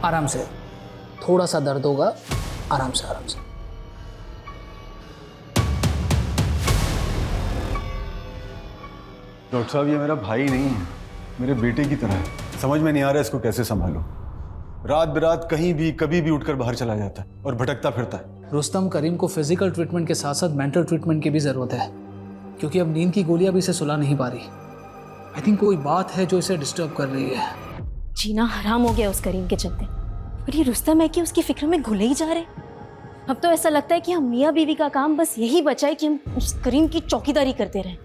आराम से, थोड़ा सा दर्द होगा, आराम से आराम से। डॉक्टर साहब, ये मेरा भाई नहीं है, मेरे बेटे की तरह है। समझ में नहीं आ रहा इसको कैसे संभालूं। रात बिरात कहीं भी कभी भी उठकर बाहर चला जाता है और भटकता फिरता है। रुस्तम, करीम को फिजिकल ट्रीटमेंट के साथ साथ मेंटल ट्रीटमेंट की भी ज़रूरत है, क्योंकि अब नींद की गोलियां भी इसे सुला नहीं पा रही। आई थिंक कोई बात है जो इसे डिस्टर्ब कर रही है। जीना हराम हो गया उस करीम के चलते, और ये रुस्तम है कि उसकी फिक्र में घुले ही जा रहे। अब तो ऐसा लगता है कि हम मियाँ बीवी का काम बस यही बचा है कि हम उस करीम की चौकीदारी करते रहें।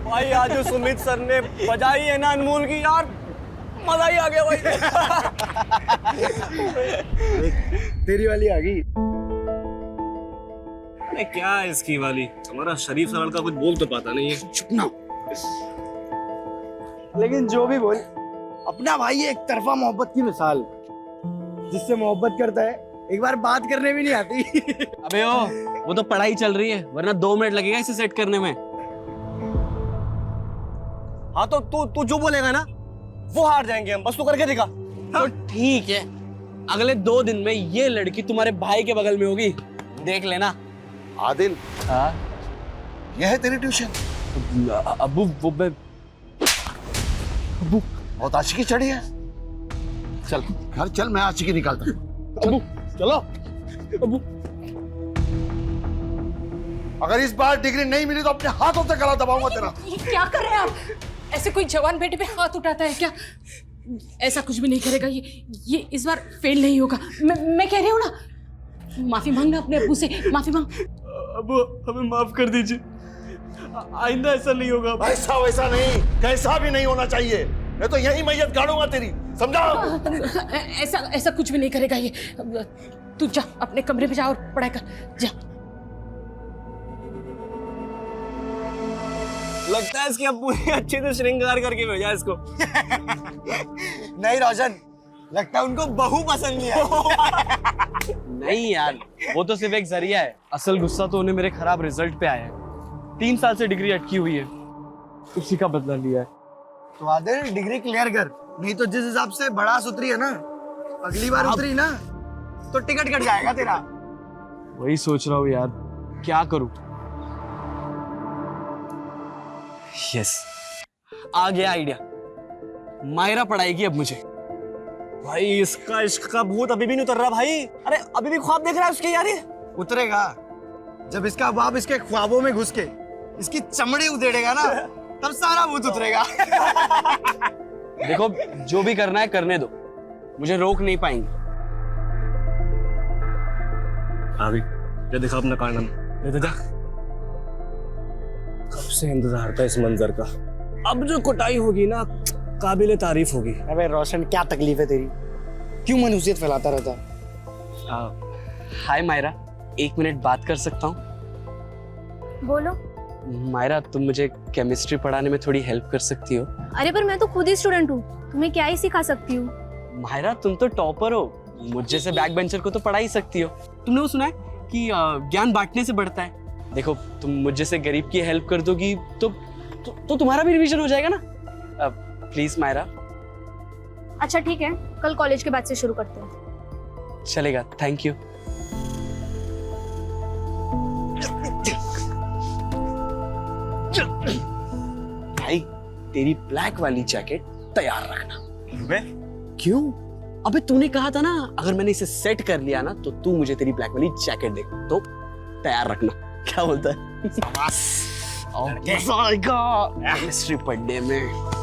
भाई आज जो सुमित सर ने बजाई है ना अनमोल की, यार मजा ही आ गया भाई। तेरी वाली आ गई। अरे क्या है इसकी वाली, हमारा शरीफ सा लड़का कुछ बोल तो पाता नहीं है। चुप ना। लेकिन जो भी बोल, अपना भाई एक तरफा मोहब्बत की मिसाल, जिससे मोहब्बत करता है एक बार बात करने भी नहीं आती। अबे ओ, वो तो पढ़ाई चल रही है, वरना 2 मिनट लगेगा इसे सेट करने में। हाँ तो तू जो बोलेगा ना वो हार जाएंगे हम, बस तू करके दिखा। तो ठीक है, अगले 2 दिन में ये लड़की तुम्हारे भाई के बगल में होगी, देख लेना। आदिल, हाँ यह है तेरी ट्यूशन? अबू वो अबू बहुत आशिकी चढ़ी है। चल घर चल, मैं आशिकी निकालता हूँ। अबू चलो। अबू अगर इस बार डिग्री नहीं मिली तो अपने हाथों से गला दबाऊंगा तेरा। ये क्या कर रहे हैं आप? ऐसे कोई जवान बेटे पे हाथ उठाता है क्या? ऐसा कुछ भी नहीं करेगा ये इस बार फेल नहीं होगा। मैं कह रही हूँ ना, माफी मांगना अपने अब्बू से, माफी मांग। अबू हमें माफ कर दीजिए, आइंदा ऐसा नहीं होगा। ऐसा वैसा नहीं, कैसा भी नहीं होना चाहिए, मैं तो यही मैयत गाड़ूंगा तेरी, समझा? ऐसा कुछ भी नहीं करेगा ये। तू जा अपने कमरे में जा और पढ़ाई कर, जा। लगता है इसके अब्बू ने अच्छे से श्रृंगार करके भेजा इसको। नहीं रोशन, लगता है उनको बहू पसंद नहीं आई। नहीं यार, वो तो सिर्फ एक जरिया है, असल गुस्सा तो उन्हें मेरे खराब रिजल्ट पे आया है। 3 साल से डिग्री अटकी हुई है, उसी का बदला लिया है। तो आदिल डिग्री क्लियर कर, नहीं तो जिस हिसाब से भड़ास उतरी है ना, अगली बार उतरी ना तो टिकट कट जाएगा तेरा। वही सोच रहा हूँ यार, क्या करूं। यस, आ गया आइडिया। मायरा पढ़ाएगी अब मुझे। भाई इसका इश्क का भूत अभी भी नहीं उतर रहा भाई। अरे अभी भी ख्वाब देख रहा है उसके यार ये। उतरेगा जब इसका बाप इसके ख्वाबों में घुस के इसकी चमड़ी उधेड़ेगा ना, तब सारा भूत उतरेगा। देखो जो भी करना है करने दो, मुझे रोक नहीं पाएंगे। अभी ये दिखा अपना कारनामा, ले जा। कब से इंतजार था इस मंजर का। अब जो कुटाई होगी ना, काबिले तारीफ होगी। अबे रोशन, क्या तकलीफ है तेरी? क्यों मनहूसियत फैलाता रहता? हाय मायरा, 1 मिनट बात कर सकता हूँ? बोलो। मायरा, तुम मुझे केमिस्ट्री पढ़ाने में थोड़ी हेल्प कर सकती हो? अरे पर मैं तो खुद ही स्टूडेंट हूँ, तुम्हें क्या ही सिखा सकती हूँ। मायरा, तुम तो टॉपर हो, मुझ जैसे बैक बेंचर को तो पढ़ा ही सकती हो। तुमने वो सुना है कि ज्ञान बांटने से बढ़ता है? देखो तुम मुझ जैसे गरीब की हेल्प कर दोगी तो तुम्हारा भी रिवीजन हो जाएगा ना। प्लीज मायरा। अच्छा ठीक है, कल कॉलेज के बाद से शुरू करते हैं। चलेगा, थैंक यू। भाई तेरी ब्लैक वाली जैकेट तैयार रखना। क्यों? अबे तूने कहा था ना, अगर मैंने इसे सेट कर लिया ना तो तू मुझे तेरी ब्लैक वाली जैकेट दे, तो तैयार रखना। क्या बोलता है? मजा आएगा केमिस्ट्री पढ़ने में।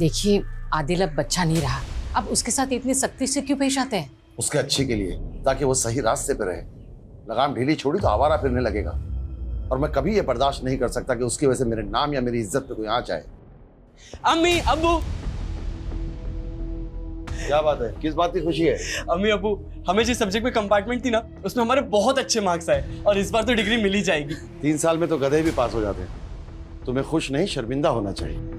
देखिए आदिल अब बच्चा नहीं रहा, अब उसके साथ इतनी सख्ती से क्यों पेश आते हैं? उसके अच्छे के लिए, ताकि वो सही रास्ते पे रहे। लगाम ढीली छोड़ी तो आवारा फिरने लगेगा, और मैं कभी ये बर्दाश्त नहीं कर सकता कि उसकी वजह से मेरे नाम या मेरी इज्जत पे कोई आंच आए। अम्मी अब्बू, क्या बात है, किस बात की खुशी है? अम्मी अब्बू, हमें जिस सब्जेक्ट में कंपार्टमेंट थी ना, उसमें हमारे बहुत अच्छे मार्क्स आए और इस बार तो डिग्री मिल ही जाएगी। 3 साल में तो गधे भी पास हो जाते हैं। तुम्हें खुश नहीं, शर्मिंदा होना चाहिए।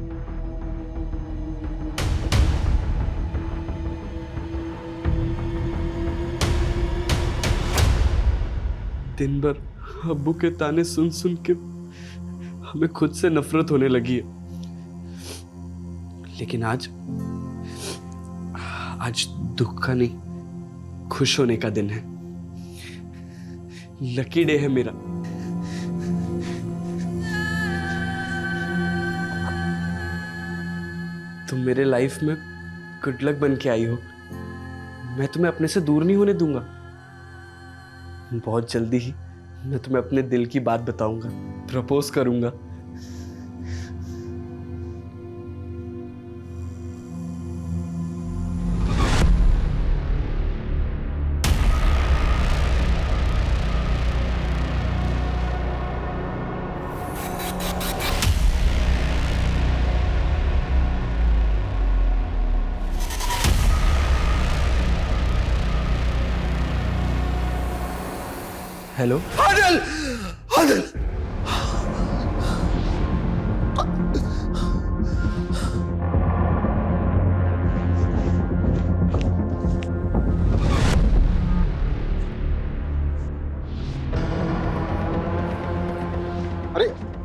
दिन भर अब्बू के ताने सुन सुन के हमें खुद से नफरत होने लगी है। लेकिन आज दुख का नहीं, खुश होने का दिन है। लकी डे है मेरा। तुम मेरे लाइफ में गुड लक बन के आई हो। मैं तुम्हें अपने से दूर नहीं होने दूंगा। बहुत जल्दी ही मैं तुम्हें अपने दिल की बात बताऊंगा, प्रपोज करूंगा। हेलो आदिल, आदिल,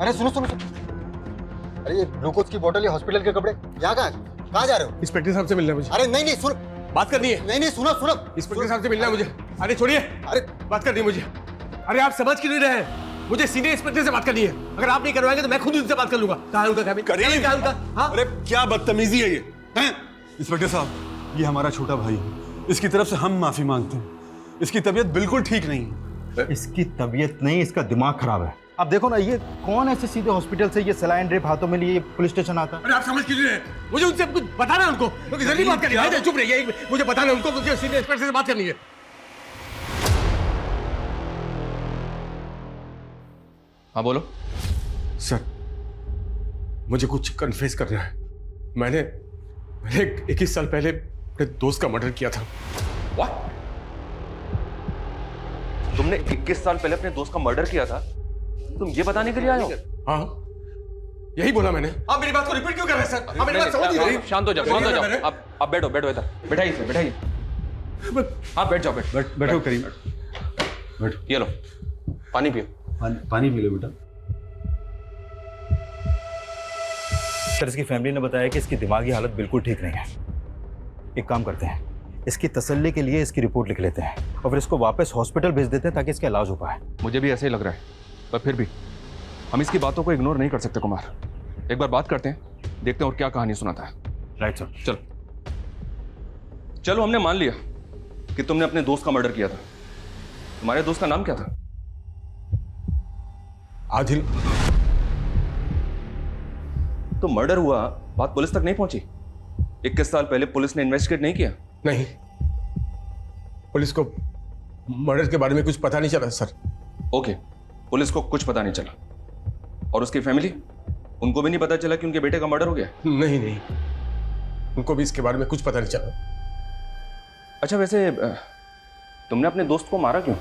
अरे सुनो सुनो सुनो। अरे ये ग्लूकोज की बोतल, ये हॉस्पिटल के कपड़े, यहाँ कहाँ जा रहे हो? इंस्पेक्टर साहब से मिलना है मुझे। अरे नहीं नहीं, सुनो, बात करनी है। नहीं नहीं, सुनो सुनो, इंस्पेक्टर साहब से मिलना है मुझे। अरे छोड़िए, अरे बात करनी है मुझे। अरे आप समझ क्यों नहीं रहे हैं? मुझे सीनियर इंस्पेक्टर से बात करनी है। अगर आप नहीं करवाएंगे तो मैं खुद उनसे बात कर लूंगा। कहाँ है उनका कैबिन? करिए। कहाँ है उनका? हाँ? अरे क्या बदतमीजी है ये, हैं? इंस्पेक्टर साहब, ये हमारा छोटा भाई है। इसकी तरफ से हम माफी मांगते हैं। इसकी तबीयत बिल्कुल ठीक नहीं है। इसकी तबीयत नहीं, इसका दिमाग खराब है। अब देखो ना, ये कौन ऐसे सीधे हॉस्पिटल से ये सलाइन ड्रिप हाथों में लिए पुलिस स्टेशन आता? अरे आप समझ क्यों नहीं रहे? मुझे उनसे कुछ बताना है उनको। क्योंकि जल्दी बात करनी है। चुप रहिए, मुझे बताना है उनको, क्योंकि सीनियर इंस्पेक्टर से बात करनी है। हाँ बोलो। सर, मुझे कुछ कन्फेस करना है। मैंने 21 साल पहले अपने दोस्त का मर्डर किया था। What? तुमने 21 साल पहले अपने दोस्त का मर्डर किया था? तुम ये बताने के लिए आए हो? हाँ, यही बोला मैंने। आप मेरी बात को रिपीट क्यों कर रहे हैं सर? आप मेरी बात समझ नहीं रही। शांत हो जाओ, शांत हो जाओ। आप बैठो बैठो इधर, बैठाइए इसे, बैठाइए। हाँ बैठ जाओ, बैठो करीम, बैठो। ये लो पानी पियो। पानी पी लो बेटा। सर, इसकी फैमिली ने बताया कि इसकी दिमागी हालत बिल्कुल ठीक नहीं है। एक काम करते हैं, इसकी तसल्ली के लिए इसकी रिपोर्ट लिख लेते हैं और फिर इसको वापस हॉस्पिटल भेज देते हैं ताकि इसका इलाज हो पाए। मुझे भी ऐसे ही लग रहा है, पर फिर भी हम इसकी बातों को इग्नोर नहीं कर सकते कुमार। एक बार बात करते हैं, देखते हैं और क्या कहानी सुनाता है। Right sir. चलो चलो, हमने मान लिया कि तुमने अपने दोस्त का मर्डर किया था। तुम्हारे दोस्त का नाम क्या था? आदिल। तो मर्डर हुआ, बात पुलिस तक नहीं पहुंची? 21 साल पहले पुलिस ने इन्वेस्टिगेट नहीं किया? नहीं, पुलिस को मर्डर के बारे में कुछ पता नहीं चला सर। ओके, पुलिस को कुछ पता नहीं चला। और उसकी फैमिली, उनको भी नहीं पता चला कि उनके बेटे का मर्डर हो गया? नहीं नहीं, उनको भी इसके बारे में कुछ पता नहीं चला। अच्छा, वैसे तुमने अपने दोस्त को मारा क्यों?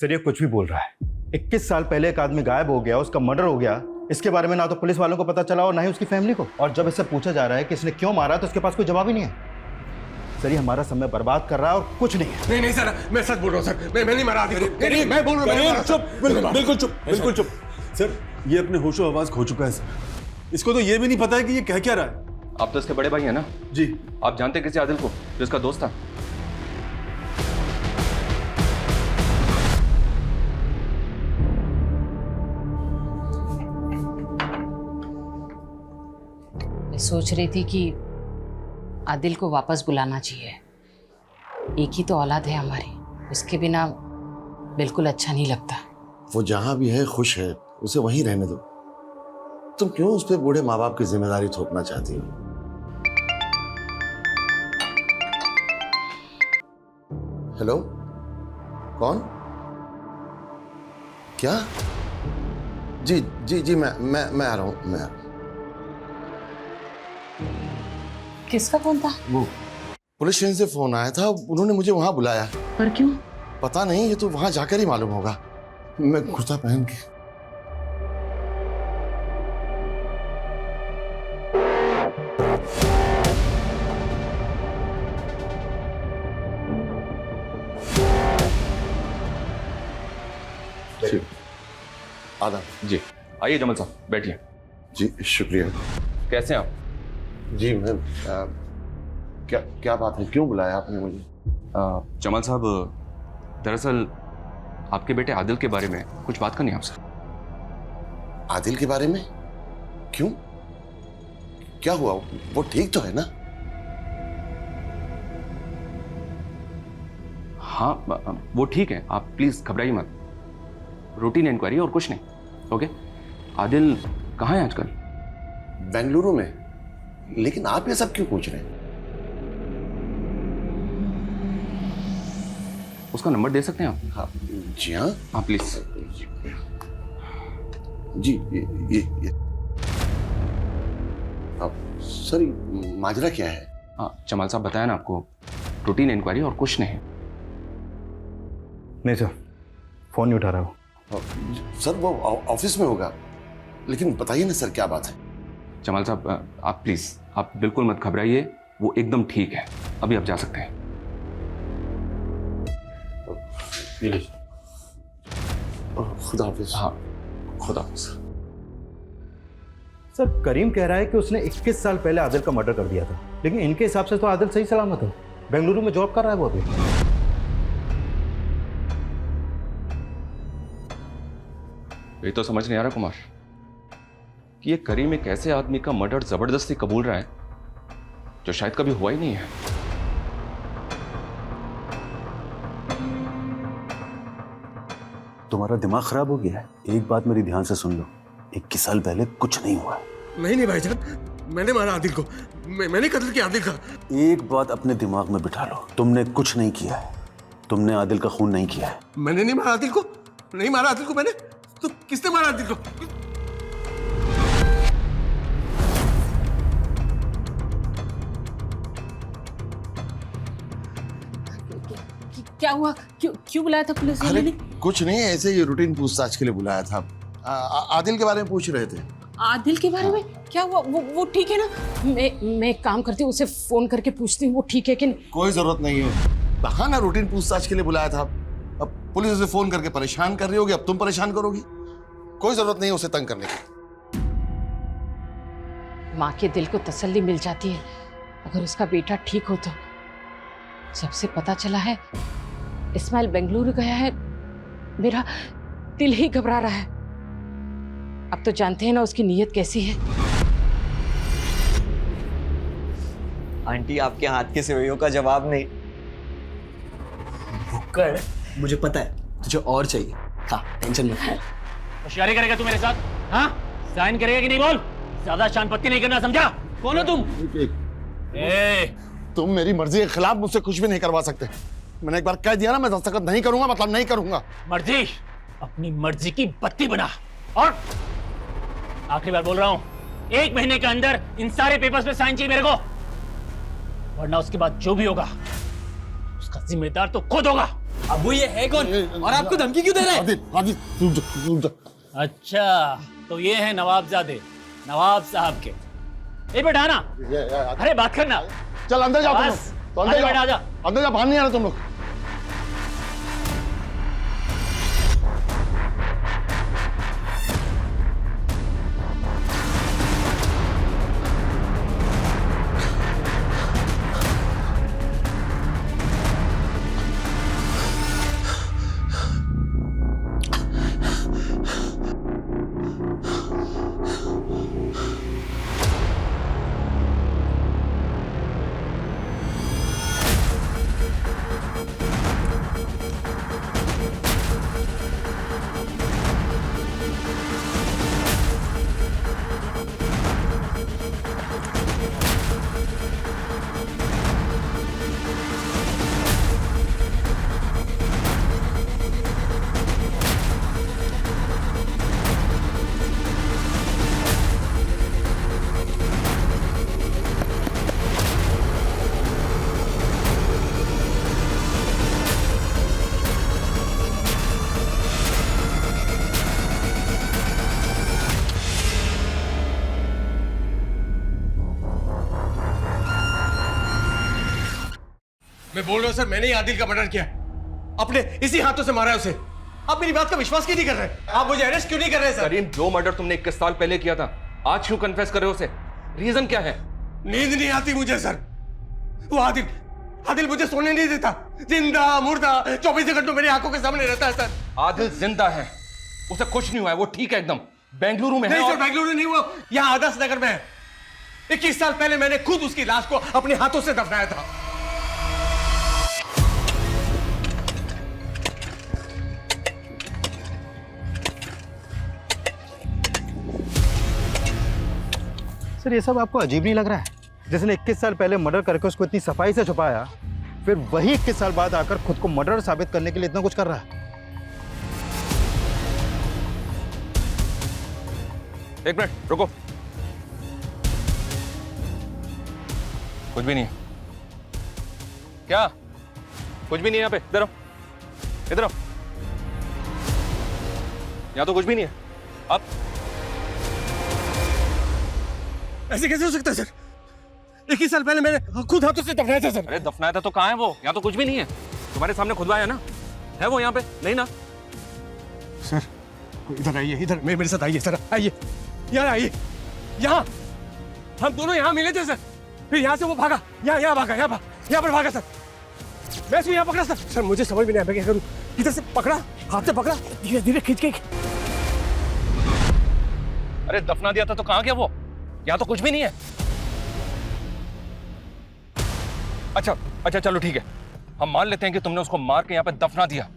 सर, ये कुछ भी बोल रहा है। 21 साल पहले एक आदमी गायब हो गया, उसका मर्डर हो गया। इसके बारे में ना तो पुलिस वालों को पता चला और ना ही उसकी फैमिली को। और जब इससे पूछा जा रहा है कि इसने क्यों मारा तो उसके पास कोई जवाब ही नहीं है। सर, ये हमारा समय बर्बाद कर रहा है और कुछ नहीं है। नहीं नहीं सर, मैं सच बोल रहा हूँ सर। मैं नहीं मारा आदिल को। नहीं, मैं बोल रहा हूँ। चुप, बिल्कुल चुप, बिल्कुल चुप। सर, ये अपने होशो आवाज खो चुका है सर। इसको तो ये भी नहीं पता है कि ये कह क्या रहा है। आप तो इसके बड़े भाई हैं ना? जी। आप जानते किसी आदिल को जो इसका दोस्त था? मैं सोच रही थी कि आदिल को वापस बुलाना चाहिए। एक ही तो औलाद है हमारी, उसके बिना बिल्कुल अच्छा नहीं लगता। वो जहां भी है खुश है, उसे वहीं रहने दो। तुम क्यों उस पर बूढ़े माँ बाप की जिम्मेदारी थोपना चाहती हो? हेलो, कौन? क्या? जी जी जी, मैं आ रहा हूँ, मैं आ रहा हूँ। किसका फोन था? वो पुलिस स्टेशन से फोन आया था, उन्होंने मुझे वहां बुलाया। पर क्यों? पता नहीं, ये तो वहां जाकर ही मालूम होगा। मैं कुर्ता पहन के आदा। जी आइए जमल साहब, बैठिए। जी शुक्रिया। कैसे हैं आप? जी मैं क्या बात है, क्यों बुलाया आपने मुझे? जमल साहब, दरअसल आपके बेटे आदिल के बारे में कुछ बात करनी है आपसे। आदिल के बारे में? क्यों, क्या हुआ? वो ठीक तो है ना? हाँ वो ठीक है, आप प्लीज घबराइए मत। रूटीन इंक्वायरी और कुछ नहीं। ओके, आदिल कहाँ है आजकल? बेंगलुरु में। लेकिन आप ये सब क्यों पूछ रहे हैं? उसका नंबर दे सकते हैं आप? हाँ जी हाँ। हाँ प्लीज। जी ये सर, माजरा क्या है? हाँ जमाल साहब, बताया ना आपको, रूटीन इंक्वायरी और कुछ नहीं। नहीं सर, फोन नहीं उठा रहा वो। सर वो ऑफिस में होगा, लेकिन बताइए ना सर, क्या बात है? जमाल साहब आप प्लीज, आप बिल्कुल मत घबराइए, वो एकदम ठीक है। अभी आप जा सकते हैं। खुदा हाफिज। हाँ खुदा हाफिज। सर करीम कह रहा है कि उसने 21 साल पहले आदिल का मर्डर कर दिया था, लेकिन इनके हिसाब से तो आदिल सही सलामत है, बेंगलुरु में जॉब कर रहा है वो अभी। ये तो समझ नहीं आ रहा कुमार कि ये करीम एक ऐसे आदमी का मर्डर जबरदस्ती कबूल रहा है जो शायद कभी हुआ ही नहीं है। तुम्हारा दिमाग खराब हो गया है? एक बात मेरी ध्यान से सुन लो, 21 साल पहले कुछ नहीं हुआ। नहीं भाईजान, मैंने मारा आदिल को, मैंने कत्ल किया आदिल का। एक बात अपने दिमाग में बिठा लो, तुमने कुछ नहीं किया है, तुमने आदिल का खून नहीं किया है। मैंने नहीं मारा आदिल को, नहीं मारा आदिल को मैंने। तो किसने मारा आदिल को? क्या हुआ? क्यों बुलाया था पुलिस वाले ने? कुछ नहीं, ऐसे ही रूटीन पूछताछ के लिए बुलाया था। आदिल के बारे में पूछ रहे थे। आदिल के बारे में? क्या हुआ? वो ठीक है ना? मैं एक काम करती हूँ, उसे फोन करके पूछती हूँ वो ठीक है कि नहीं। कोई जरूरत नहीं है, कहा ना रूटीन पूछताछ के लिए बुलाया था। अब पुलिस उसे फोन करके परेशान कर रही होगी, अब तुम परेशान करोगी। कोई जरूरत नहीं है उसे तंग करने की। माँ के दिल को तसल्ली मिल जाती है अगर उसका बेटा ठीक हो तो। सबसे पता चला है इस्माइल बेंगलुरु गया है, मेरा दिल ही घबरा रहा है। अब तो जानते हैं ना उसकी नीयत कैसी है। आंटी, आपके हाथ के सेवइयों का जवाब नहीं। भुक्कड़, मुझे पता है तुझे और चाहिए। हाँ टेंशन मत ले। होशियारी करेगा तू मेरे साथ? हाँ साइन करेगा कि नहीं बोल? ज्यादा शान पत्ती नहीं करना, समझा? कौन हो तुम? तुम मेरी मर्जी के खिलाफ मुझसे कुछ भी नहीं करवा सकते। मैंने एक बार कह दिया ना, मैं दस्तखत नहीं करूंगा मतलब नहीं करूंगा। मर्जी अपनी मर्जी की बत्ती बना, और आखिरी बार बोल रहा हूं, 1 महीने के अंदर इन सारे पेपर्स पे साइन चाहिए मेरे को, वरना उसके बाद जो भी होगा उसका जिम्मेदार तो खुद होगा। अब वो ये है कौन और आपको धमकी क्यों दे रहा है? रुक जा। अच्छा तो ये है नवाबजादे, नवाब साहब के। ए बेटा ना, अरे बात करना। चल अंदर जाओ तुम लोग, तो अंदर बेटा आजा। अंदर जा, बाहर नहीं आना तुम लोग। मैं बोल रहा हूँ सर, मैंने ही आदिल का मर्डर किया, अपने इसी हाथों से मारा है उसे। आप मेरी बात का विश्वास क्यों नहीं कर रहे? आप मुझे अरेस्ट क्यों नहीं कर रहे सर? करीम, जो मर्डर तुमने 21 साल पहले किया था, आज क्यों कन्फेस कर रहे हो उसे? रीजन क्या है? नींद नहीं आती मुझे सर। वो आदिल मुझे सोने नहीं देता, जिंदा मुर्दा 24 घंटों मेरी आंखों के सामने रहता है सर। आदिल जिंदा है, उसे कुछ नहीं हुआ है, वो ठीक है एकदम। बेंगलुरु में है। नहीं सर, बेंगलुरु नहीं, वो यहाँ आदर्श नगर में है। 21 साल पहले मैंने खुद उसकी लाश को अपने हाथों से दफनाया था। सर ये सब आपको अजीब नहीं लग रहा है? जिसने 21 साल पहले मर्डर करके उसको इतनी सफाई से छुपाया, फिर वही 21 साल बाद आकर खुद को मर्डर साबित करने के लिए इतना कुछ कर रहा है। एक मिनट रुको, कुछ भी नहीं है। क्या? कुछ भी नहीं है यहाँ पे? इधर आओ, इधर आओ। यहाँ तो कुछ भी नहीं है। आप ऐसे कैसे हो सकता है सर? 21 साल पहले मैंने खुद हाथों से दफनाया था सर। अरे दफनाया था तो कहाँ है वो? यहाँ तो कुछ भी नहीं है। तुम्हारे सामने खुदवाया ना, है वो यहाँ पे? नहीं ना सर? इधर आइए, इधर मेरे साथ आइए सर, आइए यहाँ आइए। यहाँ हम दोनों यहाँ मिले थे सर, फिर यहाँ से वो भागा, यहाँ भागा, यहाँ पर भागा सर। मैं इसको यहाँ पकड़ा सर। सर मुझे समझ में नहीं आया मैं क्या करूँ। इधर से पकड़ा, हाथ से पकड़ा, धीरे धीरे खींच के। अरे दफना दिया था तो कहाँ गया वो? यहाँ तो कुछ भी नहीं है। अच्छा चलो ठीक है, हम मान लेते हैं कि तुमने उसको मार के यहाँ पे दफना दिया,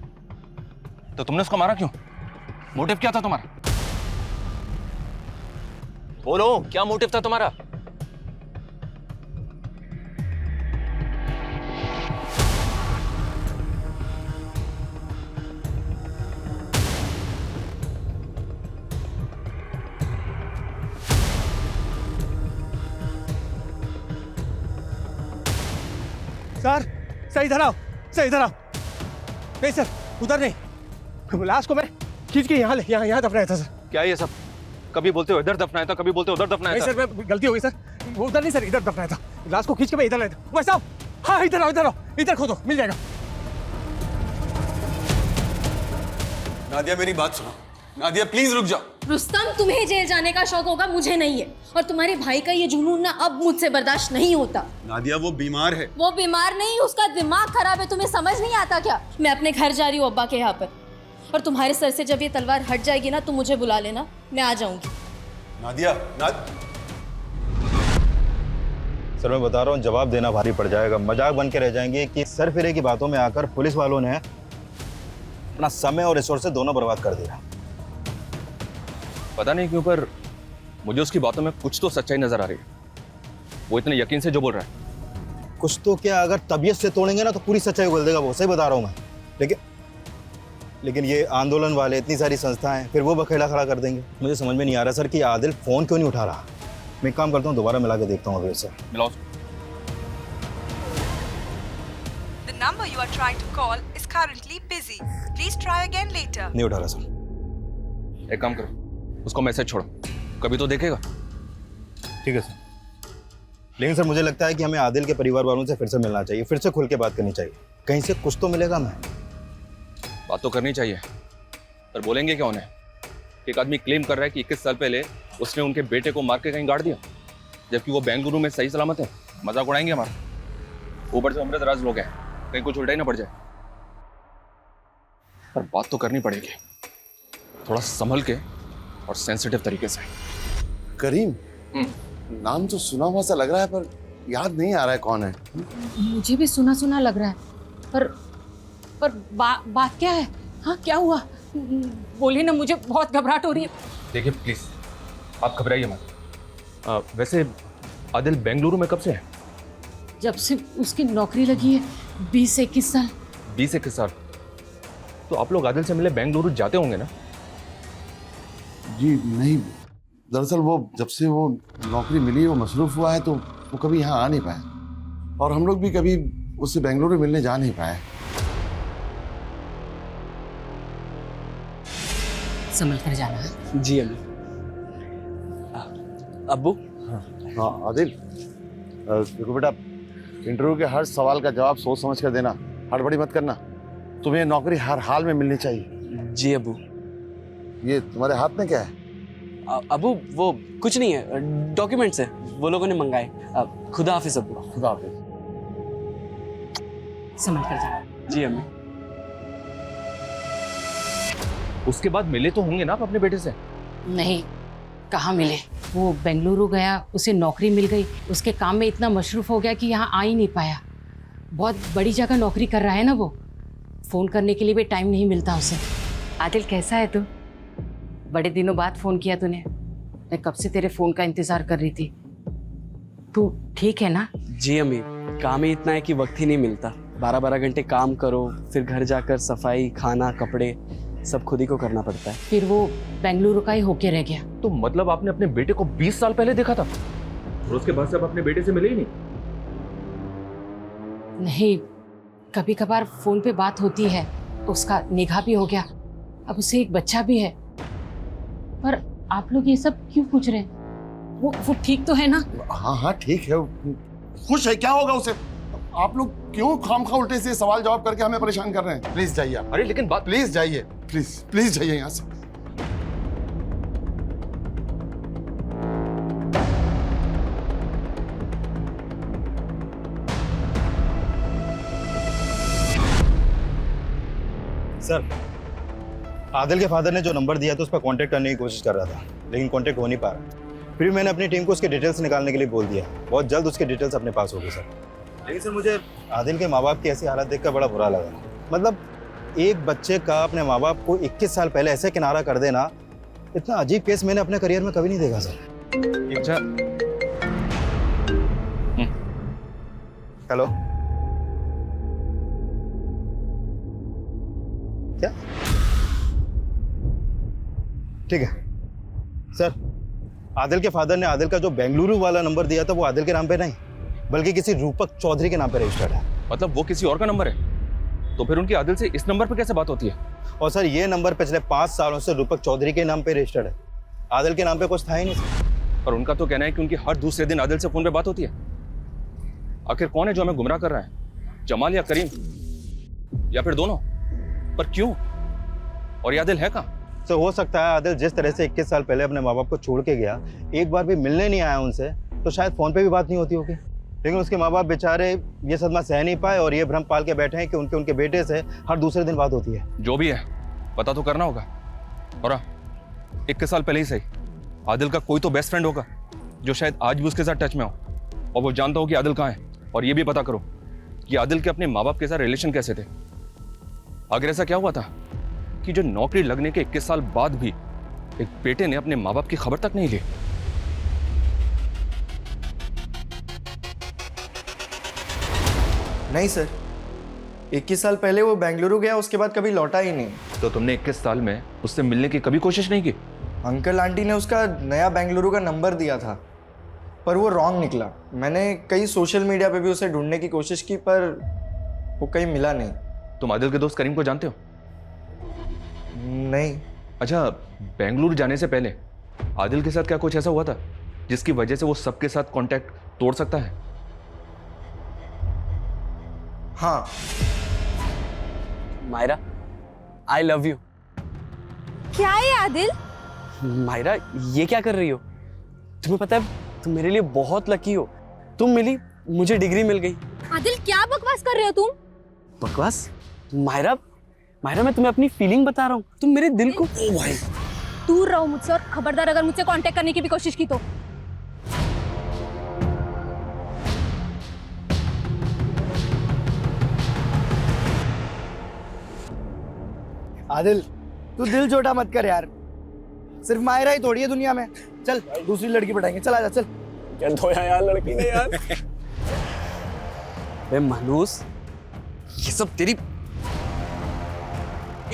तो तुमने उसको मारा क्यों? मोटिव क्या था तुम्हारा? बोलो, क्या मोटिव था तुम्हारा? सर इधर आओ, नहीं सर उधर नहीं, लाश को मैं खींच के यहाँ दफनाया था सर। क्या ये सब? कभी बोलते हो इधर दफनाया था, कभी बोलते हो उधर दफनाया था। नहीं सर, मैं गलती हो गई सर, वो उधर नहीं सर, इधर दफनाया था। लाश को खींच के मैं इधर लाया था। वैसा हाँ, इधर आओ, इधर खोदो, मिल जाएगा। नादिया मेरी बात सुनो, नादिया प्लीज रुक जाओ। रुस्तम, तुम्हें जेल जाने का शौक होगा, मुझे नहीं है। और तुम्हारे भाई का ये जुनून ना अब मुझसे बर्दाश्त नहीं होता। नादिया वो बीमार है। वो बीमार नहीं, उसका दिमाग खराब है। तुम्हें समझ नहीं आता क्या? मैं अपने घर जा रही हूँ अब्बा के यहाँ पर, और तुम्हारे सर से जब ये तलवार हट जाएगी ना, तुम मुझे बुला लेना, मैं आ जाऊंगी। नादिया सर मैं बता रहा हूँ, जवाब देना भारी पड़ जाएगा। मजाक बन के रह जाएंगे कि सर फिरे की बातों में आकर पुलिस वालों ने अपना समय और रिसोर्सेज दोनों बर्बाद कर दिया। पता नहीं क्यों पर मुझे उसकी बातों में कुछ तो सच्चाई नजर आ रही है। वो इतने यकीन से जो बोल रहा है। कुछ तो क्या, अगर तबीयत से तोड़ेंगे ना तो पूरी सच्चाई बोल देगा वो, सही बता रहा हूँ मैं। लेकिन ये आंदोलन वाले, इतनी सारी संस्थाएं, फिर वो बखेड़ा खड़ा कर देंगे। मुझे समझ में नहीं आ रहा सर कि आदिल फोन क्यों नहीं उठा रहा। मैं एक काम करता हूँ, दोबारा मिला के देखता हूँ अभी सर। मिलाओ। The number you are trying to call is currently busy. Please try again later. नहीं उठा रहा सर। एक काम करो, उसको मैसेज छोड़ो, कभी तो देखेगा। ठीक है सर। लेकिन सर मुझे लगता है कि हमें आदिल के परिवार वालों से फिर से मिलना चाहिए, फिर से खुल के बात करनी चाहिए। कहीं से कुछ तो मिलेगा। मैं बात तो करनी चाहिए, पर बोलेंगे क्या उन्हें? एक आदमी क्लेम कर रहा है कि 21 साल पहले उसने उनके बेटे को मार के कहीं गाड़ दिया, जबकि वो बेंगलुरु में सही सलामत है। मजाक उड़ाएंगे हमारा। ऊपर से अमृतराज लोग हैं, कहीं कुछ उल्टा ही ना पड़ जाए। पर बात तो करनी पड़ेगी, थोड़ा संभल के और सेंसिटिव तरीके से। करीम, नाम तो सुना हुआ सा लग रहा है, पर याद नहीं आ रहा है कौन है। मुझे भी सुना सुना लग रहा है, पर बात क्या है? हाँ, क्या हुआ? बोलिए ना, मुझे बहुत घबराहट हो रही है। देखिए प्लीज, आप घबराइए मत। वैसे आदिल बेंगलुरु में कब से है? जब से उसकी नौकरी लगी है, 20 से 21 साल। 20 से 21 साल? तो आप लोग आदिल से मिले बेंगलुरु जाते होंगे ना? जी नहीं, दरअसल वो जब से वो नौकरी मिली, वो मसरूफ हुआ है, तो वो कभी यहाँ आ नहीं पाया, और हम लोग भी कभी उससे बेंगलुरु मिलने जा नहीं पाए। संभल कर जाना है। जी अम्मी। अब्बू। हाँ आदिल, देखो बेटा, इंटरव्यू के हर सवाल का जवाब सोच समझ कर देना, हड़बड़ी मत करना। तुम्हें नौकरी हर हाल में मिलनी चाहिए। जी अबू। ये तुम्हारे हाथ में क्या है? अबू वो कुछ नहीं है, डॉक्यूमेंट्स है, वो लोगों ने मंगाए। खुदा हाफिज अबू। खुदा हाफिज। संभल कर जाना। जी अम्मी। उसके बाद मिले तो होंगे ना आप अपने बेटे से? नहीं, कहाँ मिले। वो बेंगलुरु गया, उसे नौकरी मिल गई, उसके काम में इतना मशरूफ हो गया कि यहाँ आ ही नहीं पाया। बहुत बड़ी जगह नौकरी कर रहा है ना वो, फ़ोन करने के लिए भी टाइम नहीं मिलता उसे। आदिल कैसा है तू? बड़े दिनों बाद फ़ोन किया तूने, मैं कब से तेरे फ़ोन का इंतज़ार कर रही थी। तू ठीक है ना? जी अम्मी, काम ही इतना है कि वक्त ही नहीं मिलता। 12-12 घंटे काम करो, फिर घर जाकर सफाई, खाना, कपड़े सब खुद ही को करना पड़ता है। फिर वो बेंगलुरु का ही होके रह गया। तो मतलब आपने अपने बेटे को 20 साल पहले देखा था और उसके बाद से आप अपने बेटे से मिले ही नहीं? नहीं, कभी कभार फ़ोन पे बात होती है, उसका निगाह भी हो गया, अब उसे एक बच्चा भी है। पर आप लोग ये सब क्यों पूछ रहे हैं? वो ठीक तो है ना? हाँ हाँ ठीक है, खुश है, क्या होगा उसे? आप लोग क्यों खामखा उल्टे से सवाल जवाब करके हमें परेशान कर रहे हैं? प्लीज जाइए आप। अरे लेकिन बात, प्लीज जाइए, प्लीज प्लीज जाइए यहाँ से। सर, आदिल के फादर ने जो नंबर दिया था उस पर कांटेक्ट करने की कोशिश कर रहा था, लेकिन कांटेक्ट हो नहीं पा रहा। फिर मैंने अपनी टीम को उसके डिटेल्स निकालने के लिए बोल दिया। बहुत जल्द उसके डिटेल्स अपने पास होगी सर। लेकिन सर, मुझे आदिल के माँ बाप की ऐसी हालत देखकर बड़ा बुरा लगा। मतलब एक बच्चे का अपने माँ बाप को 21 साल पहले ऐसे किनारा कर देना, इतना अजीब केस मैंने अपने करियर में कभी नहीं देखा सर। अच्छा, हेलो, क्या? ठीक है सर, आदिल के फादर ने आदिल का जो बेंगलुरु वाला नंबर दिया था वो आदिल के नाम पे नहीं, बल्कि किसी रूपक चौधरी के नाम पे रजिस्टर्ड है। मतलब वो किसी और का नंबर है? तो फिर उनकी आदिल से इस नंबर पर कैसे बात होती है? और सर, ये नंबर पिछले 5 सालों से रूपक चौधरी के नाम पे रजिस्टर्ड है, आदिल के नाम पे कुछ था ही नहीं सर। और उनका तो कहना है कि उनकी हर दूसरे दिन आदिल से फोन पे बात होती है। आखिर कौन है जो हमें गुमराह कर रहा है, जमाल या करीम, या फिर दोनों? पर क्यों? और ये आदिल है कहाँ? तो हो सकता है आदिल जिस तरह से 21 साल पहले अपने माँ बाप को छोड़ के गया, एक बार भी मिलने नहीं आया उनसे, तो शायद फोन पे भी बात नहीं होती होगी। लेकिन उसके माँ बाप बेचारे ये सदमा सह नहीं पाए और ये भ्रम पाल के बैठे हैं कि उनके बेटे से हर दूसरे दिन बात होती है। जो भी है पता तो करना होगा। और 21 साल पहले ही सही, आदिल का कोई तो बेस्ट फ्रेंड होगा जो शायद आज भी उसके साथ टच में हो, और वो जानता हो कि आदिल कहाँ है। और ये भी पता करो कि आदिल के अपने माँ बाप के साथ रिलेशन कैसे थे। अगर ऐसा क्या हुआ था कि जो नौकरी लगने के 21 साल बाद भी एक बेटे ने अपने माँ बाप की खबर तक नहीं ली। नहीं सर, 21 साल पहले वो बेंगलुरु गया, उसके बाद कभी लौटा ही नहीं। तो तुमने 21 साल में उससे मिलने की कभी कोशिश नहीं की? अंकल आंटी ने उसका नया बेंगलुरु का नंबर दिया था, पर वो रॉन्ग निकला। मैंने कई सोशल मीडिया पे भी उसे ढूंढने की कोशिश की, पर वो कहीं मिला नहीं। तुम आदिल के दोस्त करीम को जानते हो? नहीं। अच्छा, बेंगलुरु जाने से पहले आदिल के साथ क्या कुछ ऐसा हुआ था जिसकी वजह से वो सबके साथ कांटेक्ट तोड़ सकता है? हाँ। Myra, I love you. क्या है आदिल? मायरा, ये क्या कर रही हो? तुम्हें पता है तुम मेरे लिए बहुत लकी हो। तुम मिली, मुझे डिग्री मिल गई। आदिल क्या बकवास कर रहे हो तुम? बकवास? मायरा, मायरा मैं तुम्हें अपनी फीलिंग बता रहा हूँ। तुम मेरे दिल को। ओ भाई, दूर रहो मुझसे, और खबरदार अगर मुझसे कांटेक्ट करने की भी कोशिश की तो। आदिल, तू दिल छोटा मत कर यार, सिर्फ मायरा ही थोड़ी है दुनिया में। चल दूसरी लड़की पटाएंगे, चल आजा चल। क्या धोया यार लड़की ने यार। मनोज, ये सब तेरी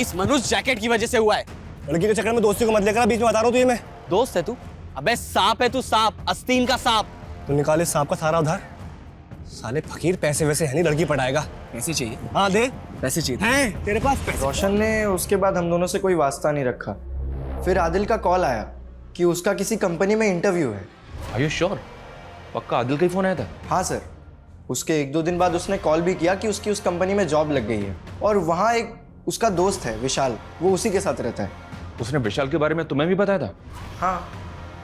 इस मनोज जैकेट की वजह से हुआ है। लड़की के चक्कर में दोस्ती को मत लेकर, बीच में बता रहा हूँ तुझे मैं। दोस्त है तू? अबे सांप है तू, सांप, आस्तीन का सांप। तू निकाले सांप का सारा उधार। साले फकीर, पैसे वैसे है नहीं, लड़की पटाएगा। पैसे चाहिए? हाँ दे, पैसे चाहिए हैं तेरे पास पैसे? रोशन ने उसके बाद हम दोनों से कोई वास्ता नहीं रखा। फिर आदिल का कॉल आया कि उसका किसी कंपनी में इंटरव्यू है। Are you sure? पक्का आदिल का ही फोन आया था? हाँ सर, उसके 1-2 दिन बाद उसने कॉल भी किया कि उसकी उस कंपनी में जॉब लग गई है और वहाँ एक उसका दोस्त है विशाल, वो उसी के साथ रहता है। उसने विशाल के बारे में तुम्हें भी बताया था? हाँ।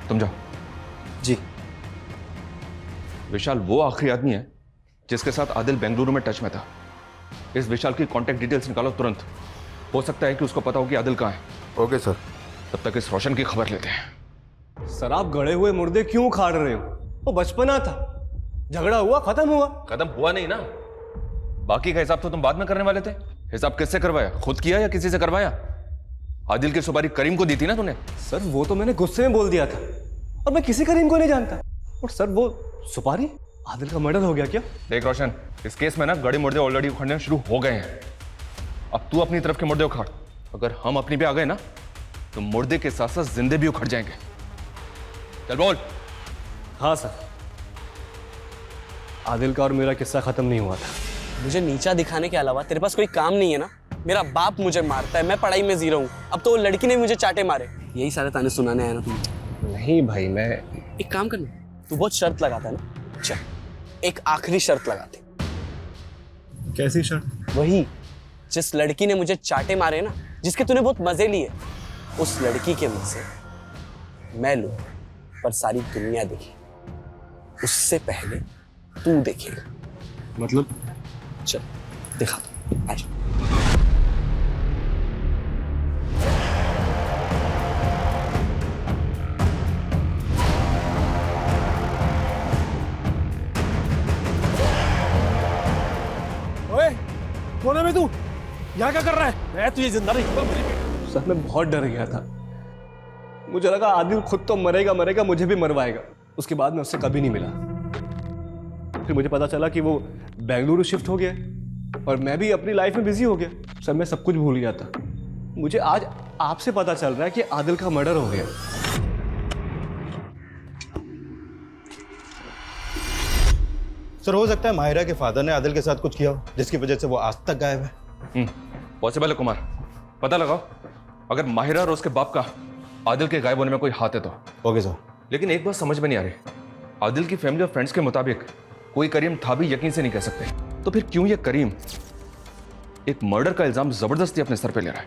तुम जाओ। जी। विशाल वो आखिरी आदमी है जिसके साथ आदिल बेंगलुरु में टच में था। इस विशाल की कांटेक्ट डिटेल्स निकालो तुरंत। हो सकता है कि उसको पता हो कि आदिल कहाँ है। Okay sir. तब तक इस रोशन की खबर लेते हैं। सर आप गड़े हुए मुर्दे क्यों खाड़ रहे हो? वो बचपना था, झगड़ा हुआ खत्म हुआ। खत्म हुआ नहीं ना, बाकी का हिसाब तो तुम बाद में करने वाले थे। हिसाब किससे करवाया? खुद किया या किसी से करवाया? आदिल की सुपारी करीम को दी थी ना तूने। सर वो तो मैंने गुस्से में बोल दिया था और मैं किसी करीम को नहीं जानता। और सर वो सुपारी, आदिल का मर्डर हो गया क्या? देख रोशन, इस केस में ना गड़े मुर्दे ऑलरेडी उखड़ने शुरू हो गए हैं। अब तू अपनी तरफ के मुर्दे उखाड़। अगर हम अपनी पे आ गए ना तो मुर्दे के साथ साथ जिंदे भी उखड़ जाएंगे। चल बोल। हाँ सर, आदिल का और मेरा किस्सा खत्म नहीं हुआ था। मुझे नीचा दिखाने के अलावा तेरे पास कोई काम नहीं है ना? मेरा बाप मुझे मारता है, मैं पढ़ाई में जीरो हूँ, अब तो वो लड़की ने मुझे चाटे मारे। यही सारे ताने सुनाने आया ना तुम? नहीं भाई, मैं एक काम करना, तू बहुत शर्त लगाता है ना, चल एक आखिरी शर्त लगाते। कैसी शर्त? वही जिस लड़की ने मुझे चाटे मारे ना, जिसके तूने बहुत मजे लिए, उस लड़की के मजे मैं लूं पर सारी दुनिया देखे, उससे पहले तू देखेगा। मतलब? चल दिखा दो, आजा। ओए, कौन है बे तू? यहाँ क्या कर रहा है? मैं तुझे जिंदा नहीं छोड़ूंगा। सर मैं बहुत डर गया था, मुझे लगा आदिल खुद तो मरेगा, मुझे भी मरवाएगा। उसके बाद मैं उससे कभी नहीं मिला। फिर मुझे पता चला कि वो बेंगलुरु शिफ्ट हो गया और मैं भी अपनी लाइफ में बिजी हो गया। सर मैं सब कुछ भूल गया था। मुझे आज आपसे पता चल रहा है कि आदिल का मर्डर हो गया। सर हो सकता है माहिरा के फादर ने आदिल के साथ कुछ किया हो जिसकी वजह से वो आज तक गायब है। पॉसिबल है कुमार, पता लगाओ। अगर माहिरा और उसके बाप का आदिल के गायब होने में कोई हाथ है तो। Okay sir. लेकिन एक बात समझ में नहीं आ रही, आदिल की फैमिली और फ्रेंड्स के मुताबिक कोई करीम था भी यकीन से नहीं कह सकते, तो फिर क्यों ये करीम एक मर्डर का इल्जाम जबरदस्ती अपने सर पे ले रहा है?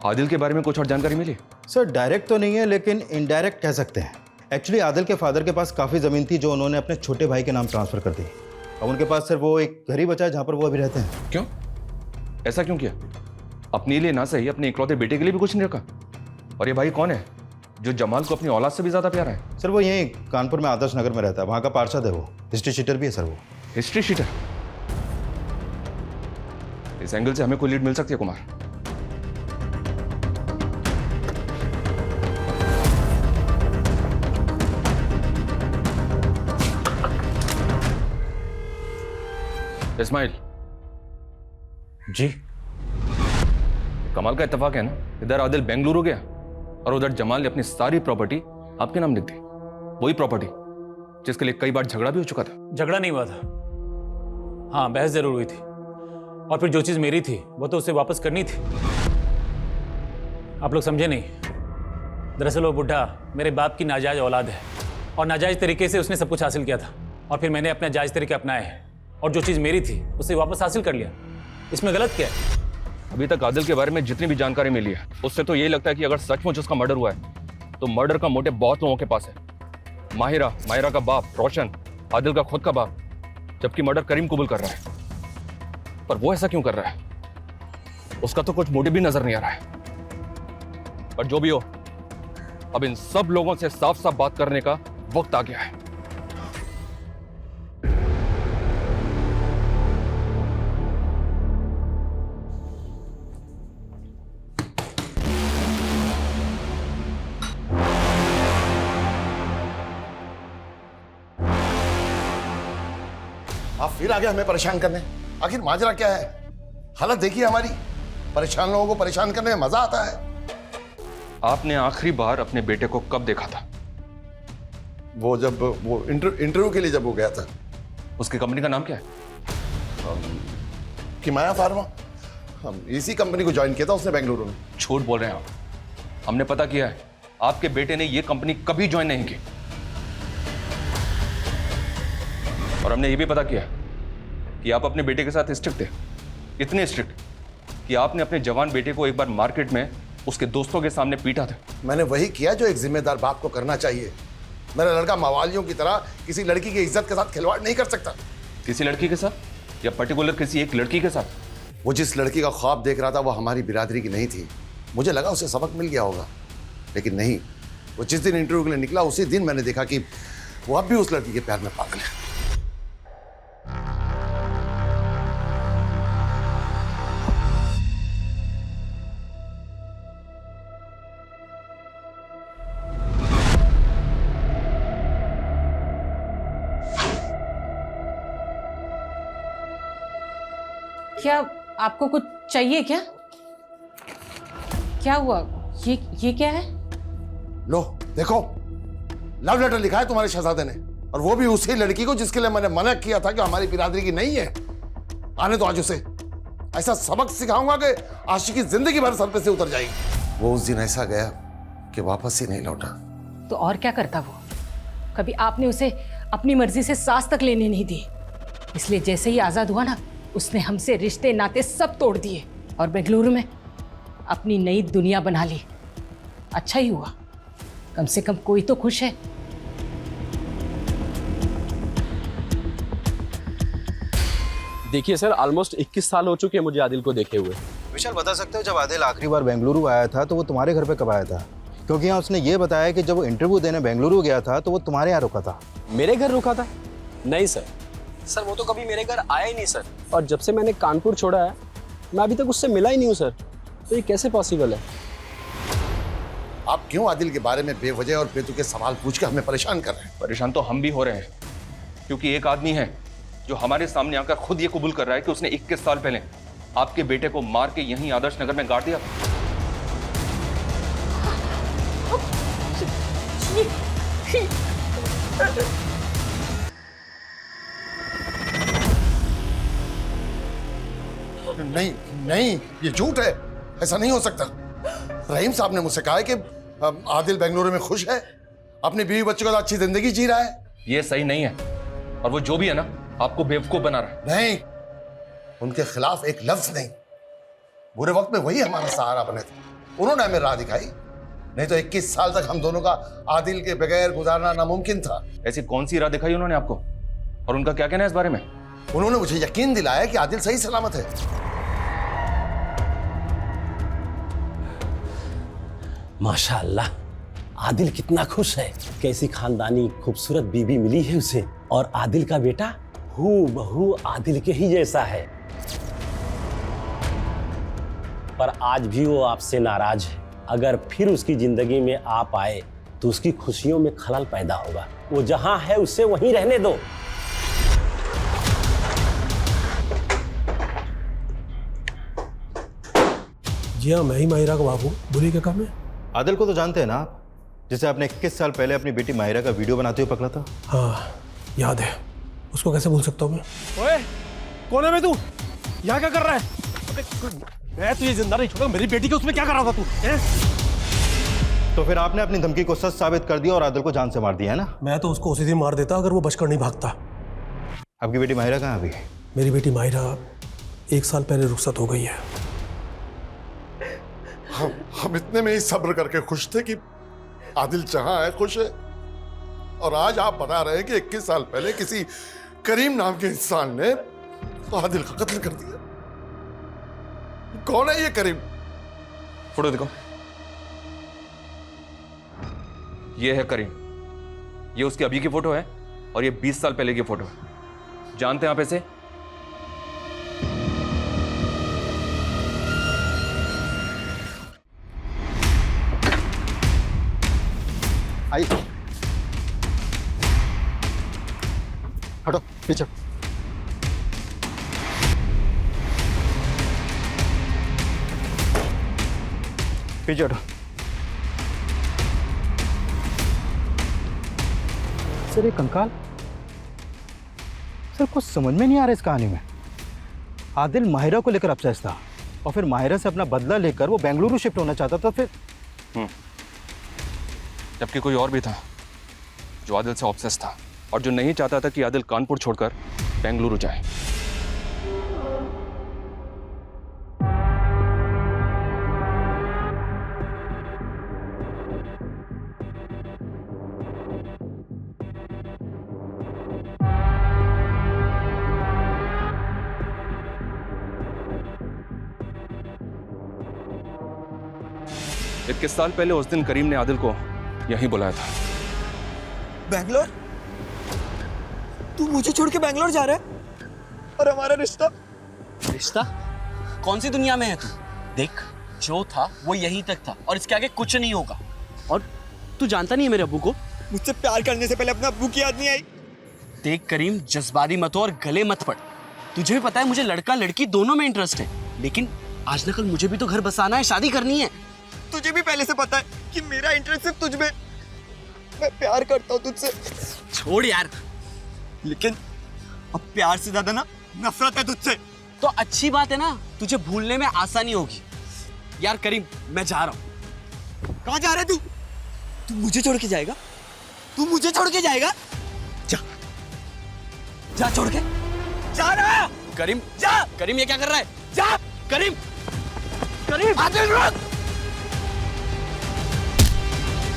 आदिल के बारे में कुछ और जानकारी मिली? सर डायरेक्ट तो नहीं है लेकिन इनडायरेक्ट कह सकते हैं। एक्चुअली आदिल के फादर के पास काफ़ी ज़मीन थी जो उन्होंने अपने छोटे भाई के नाम ट्रांसफ़र कर दी। अब उनके पास सिर्फ वो एक घर ही बचा है जहाँ पर वो अभी रहते हैं। क्यों? ऐसा क्यों किया? अपने लिए ना सही अपने इकलौते बेटे के लिए भी कुछ नहीं रखा? और ये भाई कौन है जो जमाल को अपनी औलाद से भी ज़्यादा प्यारा है? सर वो यहीं कानपुर में आदर्श नगर में रहता है, वहाँ का पार्षद है वो। हिस्ट्री शीटर भी है सर वो। History sheeter? इस एंगल से हमें कोई लीड मिल सकती है कुमार? इस्माइल जी। कमाल का इत्तेफाक है ना, इधर आदिल बेंगलुरु गया और उधर जमाल ने अपनी सारी प्रॉपर्टी आपके नाम लिख दी। वही प्रॉपर्टी जिसके लिए कई बार झगड़ा भी हो चुका था। झगड़ा नहीं हुआ था, हाँ बहस जरूर हुई थी। और फिर जो चीज़ मेरी थी वो तो उसे वापस करनी थी। आप लोग समझे नहीं, दरअसल वो बुढ़ा मेरे बाप की नाजायज औलाद है और नाजायज तरीके से उसने सब कुछ हासिल किया था और फिर मैंने अपने जायज़ तरीके अपनाए हैं और जो चीज़ मेरी थी उसे वापस हासिल कर लिया। इसमें गलत क्या है? अभी तक आदिल के बारे में जितनी भी जानकारी मिली है उससे तो यही लगता है कि अगर सचमुच उसका मर्डर हुआ है तो मर्डर का मोटिव बहुत लोगों के पास है। माहिरा का बाप रोशन, आदिल का खुद का बाप, जबकि मर्डर करीम कबूल कर रहा है। पर वो ऐसा क्यों कर रहा है? उसका तो कुछ मोटिव भी नजर नहीं आ रहा है। पर जो भी हो, अब इन सब लोगों से साफ साफ बात करने का वक्त आ गया है। आप फिर आगे हमें परेशान करने, आखिर माजरा क्या है? हालत देखिए हमारी, परेशान लोगों को परेशान करने में मजा आता है। आपने आखिरी बार अपने बेटे को कब देखा था? वो जब वो इंटरव्यू के लिए जब वो गया था। उसकी कंपनी का नाम क्या है? किमाया फार्मा। हम इसी कंपनी को ज्वाइन किया था उसने बेंगलुरु में। झूठ बोल रहे हैं आप। हमने पता किया है, आपके बेटे ने ये कंपनी कभी ज्वाइन नहीं की। और हमने ये भी पता किया कि आप अपने बेटे के साथ स्ट्रिक्ट थे, इतने स्ट्रिक्ट कि आपने अपने जवान बेटे को एक बार मार्केट में उसके दोस्तों के सामने पीटा था। मैंने वही किया जो एक जिम्मेदार बाप को करना चाहिए। मेरा लड़का मवालियों की तरह किसी लड़की की इज्जत के साथ खिलवाड़ नहीं कर सकता। किसी लड़की के साथ या पर्टिकुलर किसी एक लड़की के साथ? वो जिस लड़की का ख्वाब देख रहा था वो हमारी बिरादरी की नहीं थी। मुझे लगा उसे सबक मिल गया होगा, लेकिन नहीं। वो जिस दिन इंटरव्यू के लिए निकला उसी दिन मैंने देखा कि वो अब भी उस लड़की के प्यार में पागल है। क्या आपको कुछ चाहिए क्या? क्या हुआ? ये क्या है? लो देखो, लव लेटर लिखा है तुम्हारे शहजादे ने, और वो भी उसी लड़की को जिसके लिए मैंने मना किया था कि हमारी बिरादरी की नहीं है। आने दो आज उसे, ऐसा सबक सिखाऊंगा कि आशिकी जिंदगी भर सर पे से उतर जाएगी। वो उस दिन ऐसा गया कि वापस ही नहीं लौटा। तो और क्या करता वो? कभी आपने उसे अपनी मर्जी से सांस तक लेने नहीं दी, इसलिए जैसे ही आजाद हुआ ना, उसने हमसे रिश्ते नाते सब तोड़ दिए और बेंगलुरु में अपनी नई दुनिया बना ली। अच्छा ही हुआ, कम से कम कोई तो खुश है। देखिए सर, ऑलमोस्ट 21 साल हो चुके हैं मुझे आदिल को देखे हुए। विशाल, बता सकते हो जब आदिल आखिरी बार बेंगलुरु आया था तो वो तुम्हारे घर पे कब आया था? क्योंकि यहाँ उसने ये बताया कि जब वो इंटरव्यू देने बेंगलुरु गया था तो वो तुम्हारे यहाँ रुका था। मेरे घर रुका था? नहीं सर, वो तो कभी मेरे घर आया ही नहीं सर। और जब से मैंने कानपुर छोड़ा है मैं अभी तक उससे मिला ही नहीं हूँ सर। तो ये कैसे पॉसिबल है? आप क्यों आदिल के बारे में बेवजह और बेतुके सवाल पूछ के हमें परेशान कर रहे हैं? परेशान तो हम भी हो रहे हैं, क्योंकि एक आदमी है जो हमारे सामने आकर खुद ये कबूल कर रहा है कि उसने 21 साल पहले आपके बेटे को मार के यहीं आदर्श नगर में गाड़ दिया। नहीं नहीं, ये झूठ है, ऐसा नहीं हो सकता। रहीम साहब ने मुझसे कहा है कि आदिल बेंगलुरु में खुश है, अपनी बीवी बच्चों के साथ अच्छी जिंदगी जी रहा है। ये सही नहीं है, और वो जो भी है ना, आपको बेवकूफ बना रहा है। नहीं, उनके खिलाफ एक लफ्ज नहीं। बुरे वक्त में वही हमारा सहारा बने थे, उन्होंने हमें राह दिखाई। नहीं तो 21 साल तक हम दोनों का आदिल के बगैर गुजारना नामुमकिन था। ऐसी कौन सी राह दिखाई उन्होंने आपको, और उनका क्या कहना है इस बारे में? उन्होंने मुझे यकीन दिलाया कि आदिल सही सलामत है। माशाअल्लाह, आदिल कितना खुश है। कैसी खानदानी खूबसूरत बीवी मिली है उसे, और आदिल का बेटा हूबहू आदिल के ही जैसा है। पर आज भी वो आपसे नाराज है। अगर फिर उसकी जिंदगी में आप आए तो उसकी खुशियों में खलल पैदा होगा। वो जहां है उसे वहीं रहने दो। जी हाँ, मैं ही माहिरा का बाबू। बोलिए क्या काम है? आदिल को तो जानते हैं ना आप, जिसे आपने 21 साल पहले अपनी बेटी माहिरा का वीडियो बनाते हुए पकड़ा था। हाँ याद है, उसको कैसे भूल सकता हूँ मैं। ओए, कौन है बे तू? यहाँ क्या कर रहा है? मैं तुझे जिंदा नहीं छोड़ा। मेरी बेटी के उसमें क्या कर रहा था तू? तो फिर आपने अपनी धमकी को सच साबित कर दिया और आदिल को जान से मार दिया है ना? मैं तो उसको उसी दिन मार देता अगर वो बचकर नहीं भागता। आपकी बेटी माहिरा कहाँ अभी? मेरी बेटी माहिरा 1 साल पहले रुखसत हो गई है। हम इतने में ही सब्र करके खुश थे कि आदिल जहां है खुश है, और आज आप बता रहे हैं कि 21 साल पहले किसी करीम नाम के इंसान ने आदिल का कत्ल कर दिया। कौन है ये करीम? फोटो देखो, ये है करीम। ये उसकी अभी की फोटो है और ये 20 साल पहले की फोटो है। जानते हैं आप ऐसे? आई, हटो पीछे। पीछे हटो। सर ये कंकाल, सर कुछ समझ में नहीं आ रहा इस कहानी में। आदिल माहिरा को लेकर अपसेस था और फिर माहिरा से अपना बदला लेकर वो बेंगलुरु शिफ्ट होना चाहता था। फिर जबकि कोई और भी था जो आदिल से ऑब्सेस था। और जो नहीं चाहता था कि आदिल कानपुर छोड़कर बेंगलुरु जाए। इक्कीस साल पहले उस दिन करीम ने आदिल को यहीं बुलाया था। बैंगलोर? तू मुझे छोड़ के बैंगलोर जा रहा है? और हमारा रिश्ता? रिश्ता? कौन सी दुनिया में है तू? देख, जो था वो यहीं तक था और इसके आगे कुछ नहीं होगा। और तू जानता नहीं है मेरे अब्बू को? मुझसे प्यार करने से पहले अपने अब्बू की याद नहीं आई? देख करीम, जज्बाती मत हो और गले मत पड़। तुझे भी पता है मुझे लड़का लड़की दोनों में इंटरेस्ट है, लेकिन आज न कल मुझे भी तो घर बसाना है, शादी करनी है। तुझे भी पहले से पता है कि मेरा इंटरेस्ट सिर्फ तुझ में। मैं प्यार करता हूँ तुझसे। छोड़ यार। लेकिन अब प्यार से ज्यादा ना नफरत है तुझसे। तो अच्छी बात है ना, तुझे भूलने में आसानी होगी। यार करीम, मैं जा रहा हूँ। कहाँ जा रहा है तू? तू मुझे छोड़ के जाएगा? तू मुझे छोड़ के जाएगा? जा, जा छोड़ के। जा रहा करीम, जा। करीम ये क्या कर रहा है? जा करीम। करीम आदिल रुक।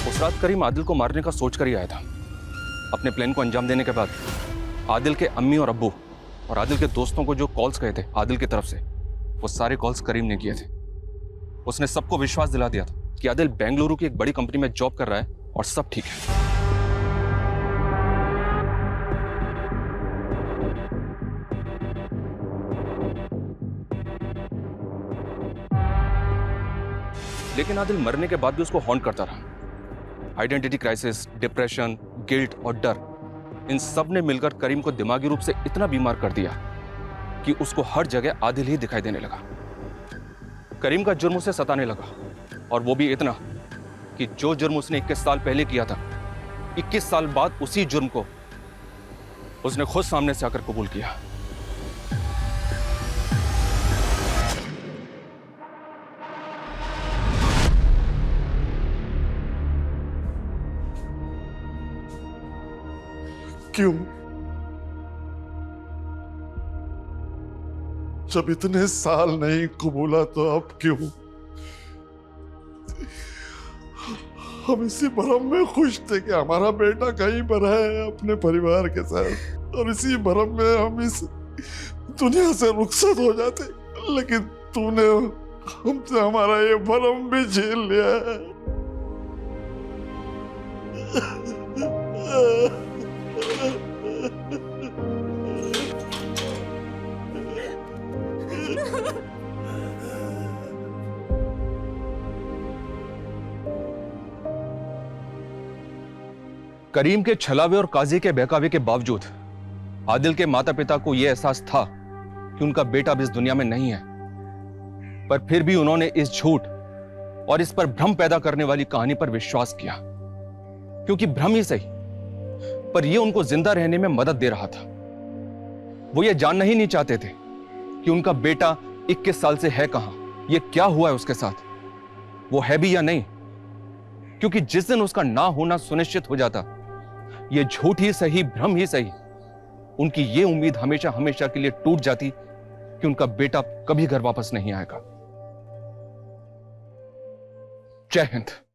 उस रात करीम आदिल को मारने का सोच कर ही आया था। अपने प्लान को अंजाम देने के बाद आदिल के अम्मी और अब्बू और आदिल के दोस्तों को जो कॉल्स गए थे आदिल की तरफ से, वो सारे कॉल्स करीम ने किए थे। उसने सबको विश्वास दिला दिया था कि आदिल बेंगलुरु की एक बड़ी कंपनी में जॉब कर रहा है और सब ठीक है। लेकिन आदिल मरने के बाद भी उसको हॉन्ट करता रहा। आइडेंटिटी क्राइसिस, डिप्रेशन, गिल्ट और डर, इन सब ने मिलकर करीम को दिमागी रूप से इतना बीमार कर दिया कि उसको हर जगह आदिल ही दिखाई देने लगा। करीम का जुर्म उसे सताने लगा, और वो भी इतना कि जो जुर्म उसने 21 साल पहले किया था, 21 साल बाद उसी जुर्म को उसने खुद सामने से आकर कबूल किया। क्यों? जब इतने साल नहीं कबूला तो अब क्यों? हम इसी भरम में खुश थे कि हमारा बेटा कहीं पर है अपने परिवार के साथ, और इसी भरम में हम इस दुनिया से रुखसत हो जाते। लेकिन तूने हमसे हमारा ये भरम भी झेल लिया है। करीम के छलावे और काजी के बहकावे के बावजूद आदिल के माता पिता को यह एहसास था कि उनका बेटा अब इस दुनिया में नहीं है, पर फिर भी उन्होंने इस झूठ और इस पर भ्रम पैदा करने वाली कहानी पर विश्वास किया, क्योंकि भ्रम ही सही पर यह उनको जिंदा रहने में मदद दे रहा था। वो ये जानना ही नहीं चाहते थे कि उनका बेटा 21 साल से है कहां, यह क्या हुआ है उसके साथ, वो है भी या नहीं। क्योंकि जिस दिन उसका ना होना सुनिश्चित हो जाता, ये झूठ ही सही, भ्रम ही सही, उनकी ये उम्मीद हमेशा हमेशा के लिए टूट जाती कि उनका बेटा कभी घर वापस नहीं आएगा। जय हिंद।